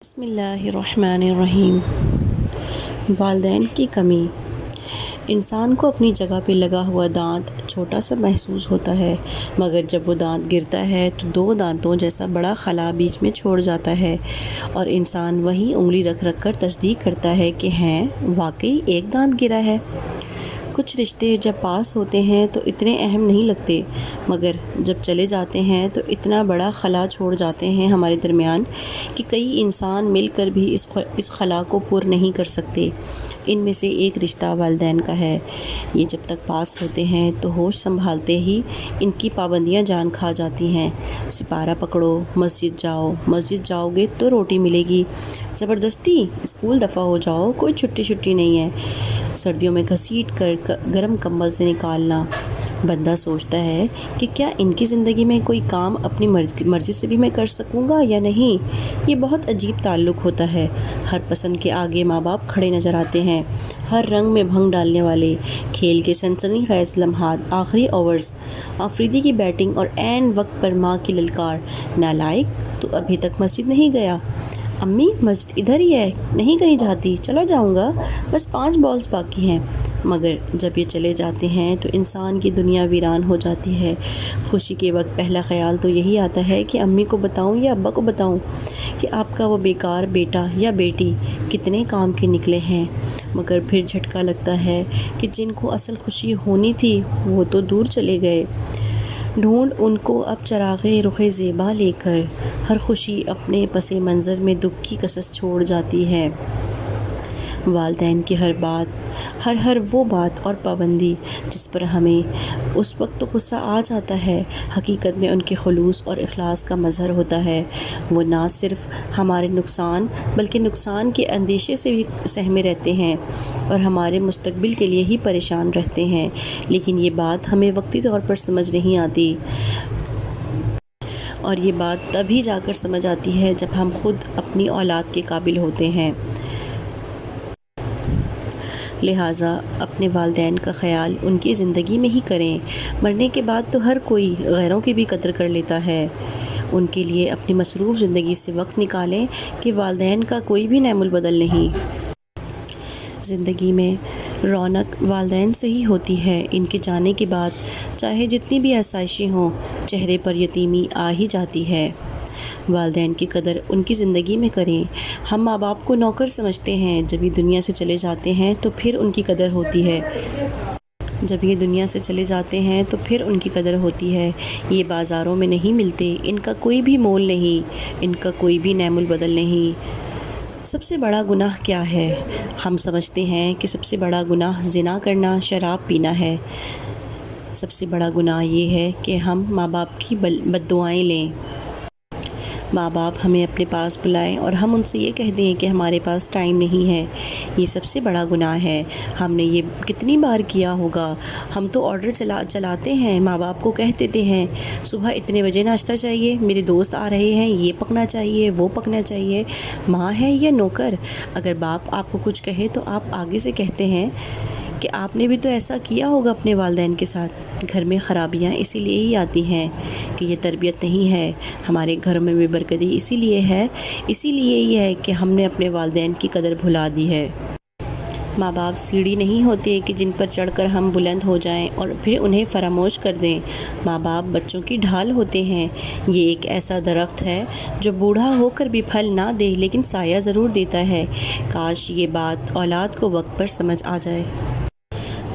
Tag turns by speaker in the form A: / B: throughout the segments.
A: بسم اللہ الرحمن الرحیم۔ والدین کی کمی۔ انسان کو اپنی جگہ پہ لگا ہوا دانت چھوٹا سا محسوس ہوتا ہے، مگر جب وہ دانت گرتا ہے تو دو دانتوں جیسا بڑا خلا بیچ میں چھوڑ جاتا ہے، اور انسان وہیں انگلی رکھ رکھ کر تصدیق کرتا ہے کہ واقعی ایک دانت گرا ہے۔ کچھ رشتے جب پاس ہوتے ہیں تو اتنے اہم نہیں لگتے، مگر جب چلے جاتے ہیں تو اتنا بڑا خلا چھوڑ جاتے ہیں ہمارے درمیان کہ کئی انسان مل کر بھی اس خلا کو پر نہیں کر سکتے۔ ان میں سے ایک رشتہ والدین کا ہے۔ یہ جب تک پاس ہوتے ہیں تو ہوش سنبھالتے ہی ان کی پابندیاں جان کھا جاتی ہیں۔ سپارہ پکڑو، مسجد جاؤ گے تو روٹی ملے گی، زبردستی اسکول دفعہ ہو جاؤ، کوئی چھٹی نہیں ہے، سردیوں میں گھسیٹ کر گرم کمبل سے نکالنا۔ بندہ سوچتا ہے کہ کیا ان کی زندگی میں کوئی کام اپنی مرضی سے بھی میں کر سکوں گا یا نہیں۔ یہ بہت عجیب تعلق ہوتا ہے۔ ہر پسند کے آگے ماں باپ کھڑے نظر آتے ہیں، ہر رنگ میں بھنگ ڈالنے والے، کھیل کے سنسنی خیز لمحات، آخری اوورز، آفریدی کی بیٹنگ اور عین وقت پر ماں کی للکار، نالائق تو ابھی تک مسجد نہیں گیا، امی مسجد ادھر ہی ہے، نہیں کہیں جاتی، چلا جاؤں گا، بس 5 بالز باقی ہیں۔ مگر جب یہ چلے جاتے ہیں تو انسان کی دنیا ویران ہو جاتی ہے۔ خوشی کے وقت پہلا خیال تو یہی آتا ہے کہ امی کو بتاؤں یا ابا کو بتاؤں کہ آپ کا وہ بیکار بیٹا یا بیٹی کتنے کام کے نکلے ہیں، مگر پھر جھٹکا لگتا ہے کہ جن کو اصل خوشی ہونی تھی وہ تو دور چلے گئے۔ ڈھونڈ ان کو اب چراغے رخ زیبا لے کر، ہر خوشی اپنے پس منظر میں دکھ کی قصص چھوڑ جاتی ہے۔ والدین کی ہر وہ بات اور پابندی جس پر ہمیں اس وقت تو غصہ آ جاتا ہے، حقیقت میں ان کے خلوص اور اخلاص کا مظہر ہوتا ہے۔ وہ نہ صرف ہمارے نقصان بلکہ نقصان کے اندیشے سے بھی سہمے رہتے ہیں اور ہمارے مستقبل کے لیے ہی پریشان رہتے ہیں، لیکن یہ بات ہمیں وقتی طور پر سمجھ نہیں آتی، اور یہ بات تبھی جا کر سمجھ آتی ہے جب ہم خود اپنی اولاد کے قابل ہوتے ہیں۔ لہٰذا اپنے والدین کا خیال ان کی زندگی میں ہی کریں۔ مرنے کے بعد تو ہر کوئی غیروں کی بھی قدر کر لیتا ہے۔ ان کے لیے اپنی مصروف زندگی سے وقت نکالیں کہ والدین کا کوئی بھی نعم البدل نہیں۔ زندگی میں رونق والدین سے ہی ہوتی ہے۔ ان کے جانے کے بعد چاہے جتنی بھی آسائشیں ہوں، چہرے پر یتیمی آ ہی جاتی ہے۔ والدین کی قدر ان کی زندگی میں کریں۔ ہم ماں باپ کو نوکر سمجھتے ہیں، جب یہ دنیا سے چلے جاتے ہیں تو پھر ان کی قدر ہوتی ہے۔ یہ بازاروں میں نہیں ملتے، ان کا کوئی بھی مول نہیں، ان کا کوئی بھی نعم البدل نہیں۔ سب سے بڑا گناہ کیا ہے؟ ہم سمجھتے ہیں کہ سب سے بڑا گناہ زنا کرنا، شراب پینا ہے۔ سب سے بڑا گناہ یہ ہے کہ ہم ماں باپ کی بد دعائیں لیں، ماں باپ ہمیں اپنے پاس بلائیں اور ہم ان سے یہ کہہ دیں کہ ہمارے پاس ٹائم نہیں ہے۔ یہ سب سے بڑا گناہ ہے۔ ہم نے یہ کتنی بار کیا ہوگا۔ ہم تو آرڈر چلاتے ہیں، ماں باپ کو کہہ دیتے ہیں صبح اتنے بجے ناشتہ چاہیے، میرے دوست آ رہے ہیں، یہ پکنا چاہیے، وہ پکنا چاہیے۔ ماں ہے یا نوکر، اگر باپ آپ کو کچھ کہے تو آپ آگے سے کہتے ہیں کہ آپ نے بھی تو ایسا کیا ہوگا اپنے والدین کے ساتھ۔ گھر میں خرابیاں اسی لیے ہی آتی ہیں کہ یہ تربیت نہیں ہے۔ ہمارے گھروں میں بے برکتی اسی لیے ہی ہے کہ ہم نے اپنے والدین کی قدر بھلا دی ہے۔ ماں باپ سیڑھی نہیں ہوتے کہ جن پر چڑھ کر ہم بلند ہو جائیں اور پھر انہیں فراموش کر دیں۔ ماں باپ بچوں کی ڈھال ہوتے ہیں۔ یہ ایک ایسا درخت ہے جو بوڑھا ہو کر بھی پھل نہ دے لیکن سایہ ضرور دیتا ہے۔ کاش یہ بات اولاد کو وقت پر سمجھ آ جائے۔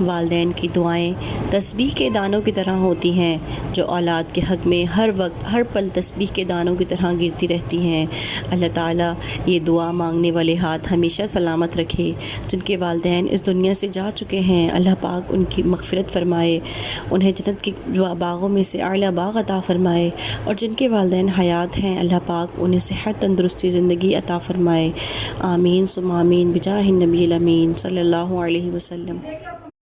A: والدین کی دعائیں تسبیح کے دانوں کی طرح ہوتی ہیں جو اولاد کے حق میں ہر وقت ہر پل تسبیح کے دانوں کی طرح گرتی رہتی ہیں۔ اللہ تعالیٰ یہ دعا مانگنے والے ہاتھ ہمیشہ سلامت رکھے۔ جن کے والدین اس دنیا سے جا چکے ہیں، اللہ پاک ان کی مغفرت فرمائے، انہیں جنت کے باغوں میں سے اعلیٰ باغ عطا فرمائے، اور جن کے والدین حیات ہیں اللہ پاک انہیں صحت تندرستی زندگی عطا فرمائے۔ آمین ثم آمین بجاہ النبی الامین صلی اللہ علیہ وسلم۔